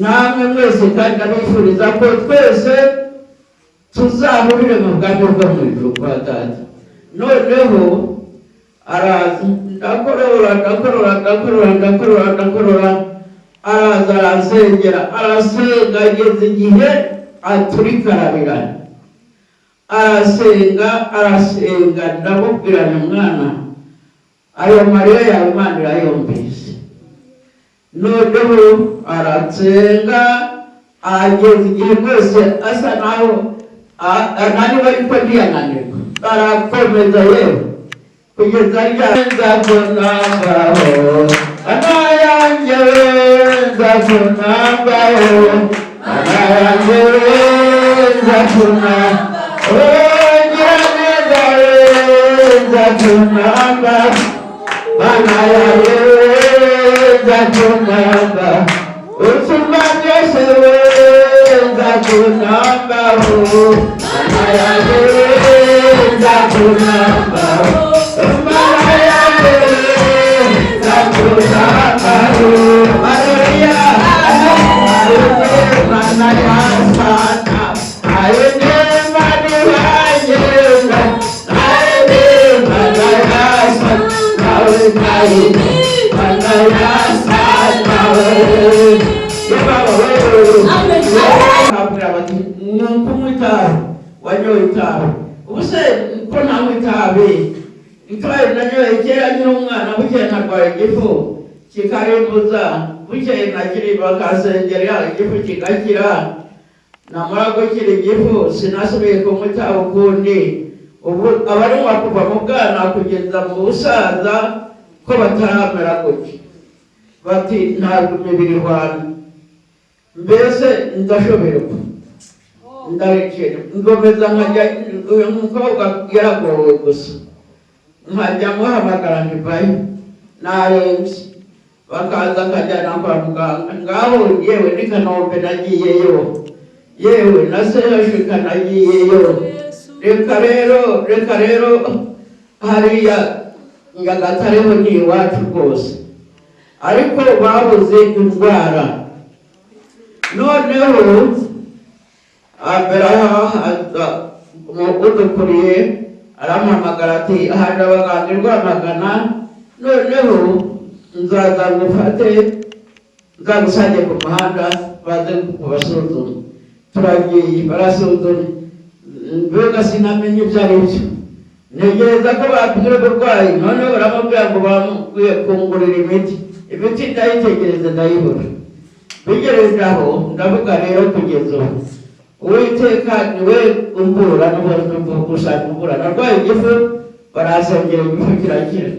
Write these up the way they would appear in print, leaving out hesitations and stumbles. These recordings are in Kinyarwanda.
namwe mwese kandi abifuriza ko twese tuzahurire mu bwami bwo mu ijuru kwa data. Noneho araza ndakorora araza arasenga ageze igihe aturikarabira, arasenga ndamubwirana mwana, ayo marira yawe Imana irayumvise. Noneho arasenga ageze igihe rwose asa naho ananiwe ariko ntiyananirwa, arakomeza yewe kugeza nzakunambaho anayanjye nzakunambaho anayanjye nzakunambaho nyiraneza nzakunambaho anayanjye nzakunambaho usumba byose nzakunambaho anayanjye nzakunambaho kikarimbuza bukeye nakiri bakasengera igifu kigakira, namara gukira igifu sinasubiye kumwitaho ukundi. Ubu abarimo kuva mu bwana kugeza mu busaza ko bataramera gutya, bati ntabwo imibiri ihwana. Mbese ndashoberwa ndarekera ngomeza nkajya, uyu mukobwa yaragowe gusa nkajya muhamagara ntivayo narembye, bakaza akajyana kwa muganga. Ngaho yewe ni Kanombe nagiyeyo, yewe na Sehashika nagiyeyo. Reka rero hariya Nyagatareho ni iwacu rwose, ariko babuze indwara. Noneho udukuriye arampamagara ati haje abaganga i Rwamagana, noneho nzaza ngufate nzagusange ku muhanda baze kubasuzuma. Turagiye barasuzuma, mbega sinamenye ibyo ari byo, ntegereza ko bapimye uburwayi. Noneho baramubwira ngo bamukwiye kungurira imiti ndayitegereza ndayibura. Bigereje aho ndavuga rero kugeza ubu Uwiteka niwe umbura gushaka umbura. Narwaye igifu barasengera igifu kirakira,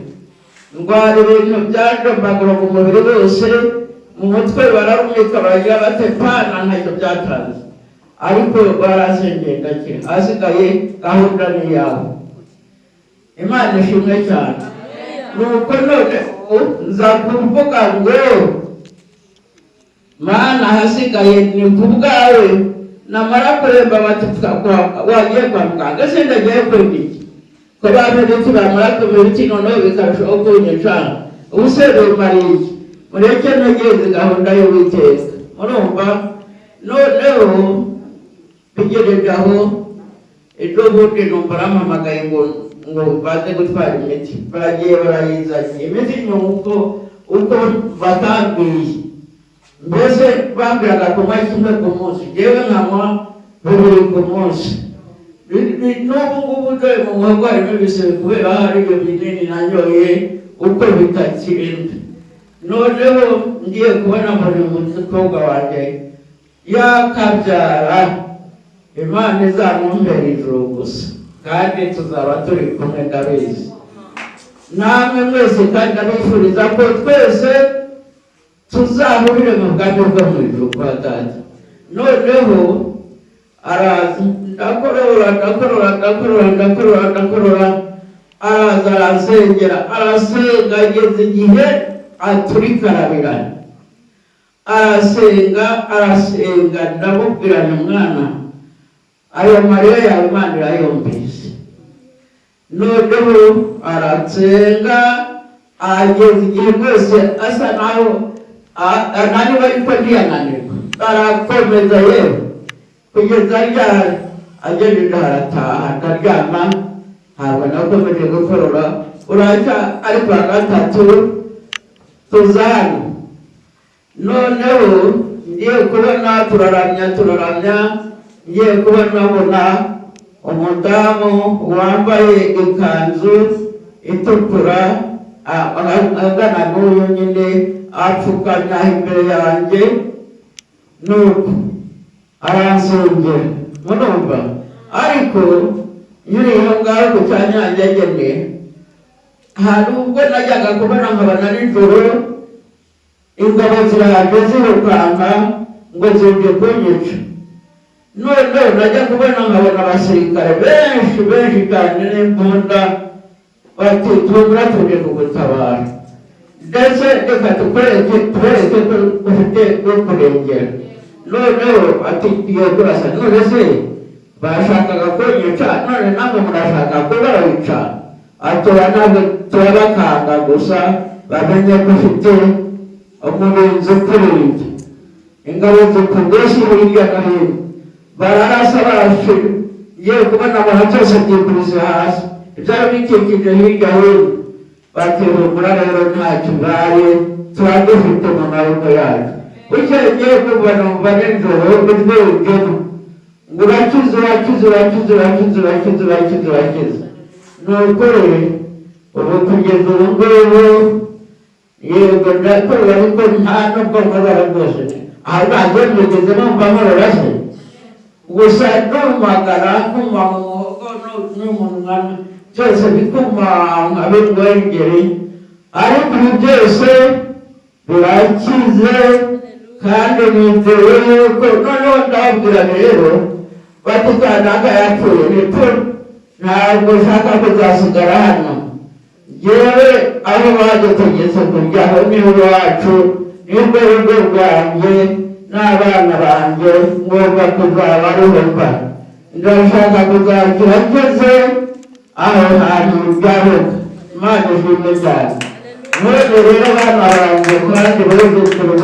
ndwara ibintu byanjombagura mu mubiri wose, mu mutwe bararumika baragira bate pana ntacyo byatanze, ariko barasengera ndakira. Hasigaye gahunda ni yawe. Imana ishimwe cyane. Nuko none nza kuvuga ngo Mana hasigaye ni kubwawe, namara kuremba bati wagiye kwa muganga se ndagiye kwibiki ko bameze bamara kumubiki noneho bikarushaho kunyica. Ubusero mariye mureke nageze gahunda y'Uwiteka. Murumva noneho bigereje aho ejo bundi numva arampamagaye ngo baze gutwara imiti. Baragiye barayizanye imiti nyuko uko batambwiye. Mbese bambwiraga kunywa kimwe ku munsi, yewe nkanywa bibiri ku munsi. N'ubu ngubu dore mu muhogo harimo ibisebe kubera hari ibyo binini nanyoye uko bitakirindwe. Noneho ngiye kubona muri umukobwa wanjye yakabyara, Imana izamumbera ijuru gusa, kandi tuzaba turi kumwe ndabizi. Namwe mwese kandi abifuriza ko twese tuzahurire mu bwami bwo mu ijuru kwa data. Noneho araza ndakorora araza arasenga ageze igihe aturikarabira, arasenga ndamubwirana mwana, ayo marira yawe Imana irayumvise. Noneho arasenga ageze igihe rwose asa naho ananiwe ariko ntiyananirwa, arakomeza yewe kugeza ryari agejeje harataha ndaryama ntabwo nakomeje gukorora urajya ari kwa gatatu tuzana noneho ngiye kubona turaramya ngiye kubona mbona umudamu wambaye ikanzu itukura agana n'uyu nyine apfukamye imbere yanjye nuko aransengera murumva ariko nyiri iyo ngaho ku cyanyangegene hari ubwo najyaga kubona nkabona nijoro ingabo ziraje zirukanka ngo zije kunyica noneho najya kubona nkabona abasirikare benshi cyane n'imbunda bati tubura tuje kugutabara ndetse reka tubereke ko ufite wo kurengera noneho ati tugiye kurasa none se bashakaga kunyica none namwe murashaka kubayica atora ntabwo turabakanga gusa bamenye ko ufite umurinzi ukurinda ingabo zikugusi hirya no hino bararasa barashira ngiye kubona abantu cyose byikuriza hasi ibyari bikikije hirya hino bakihumura rero ntacyo ubaye tuba dufite mu maboko yacu bukeye ngiye kuva numva nijoro urwego ngo urakize ni ukuri ubu kugeza ubu ngubu yego ndakorwa ariko nta nubwo nkobara rwose aho ntagiye mugeze numva nkorora se gusa numagara kumva mu muhogo n'umunwa byose bikuma nk'ab'ingwengeri ariko ibi byose birakize kandi nizeye yuko noneho ndababwira rero bati kanaka yapfuye nipfu ntabwo ushaka kuzasigara hano yewe aho baje tugeze kuryaho niho iwacu nibwo rugo rwanjye n'abana banjye ngomba kuzaba ruhomba ndashaka kuzakira ngeze aho hantu byaruka imana ishimwe cyane none rero bana banjye kandi buzukuru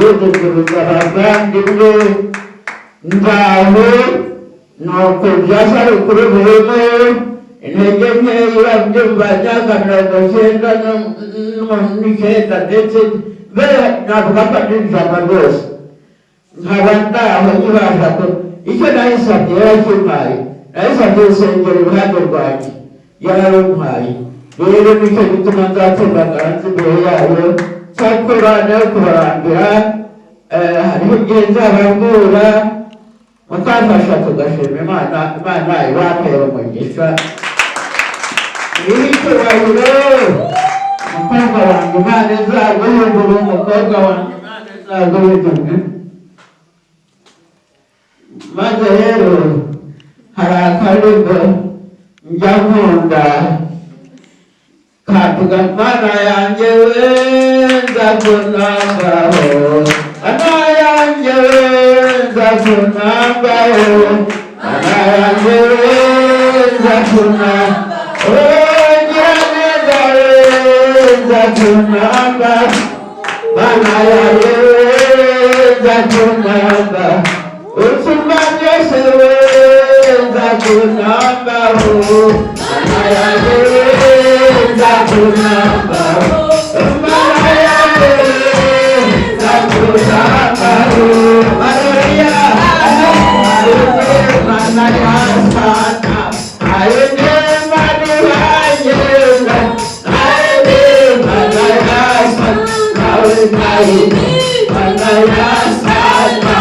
abavandimwe ngaho nuko byasari kuri buri umwe intege nkeya byumva myaka 99 ndetse mbere navuga ko ari ijana rwose nkaba ndaho nyibasha ko icyo nahisabye yarakimpaye nahisabye urusengero iruhande rwanjye yararumpaye rero nicyo gituma nzatembagara nzi imbere yayo cyakora nayo kubarambira hariho igihe nzababwira mukafasha tugashima imana ibampera umugisha icyubahiro umukobwa wanjye imana izaguhindura umukobwa wanjye imana izaguhindura maze rero hari akaririmbo njya nkunda kavuga mana yanjye we nzakunambaho mana yanjye we nzakunambaho mana yanjye we nzakunambaho nyiraneza we nzakunambaho mana yanjye we nzakunambaho usumba byose we nzakunambaho mana yanjye we nzakunambaho mana yanjye we nzakunambaho Maria mana yasana ayene mani wanyena ayene mana yasana ayene mana yasana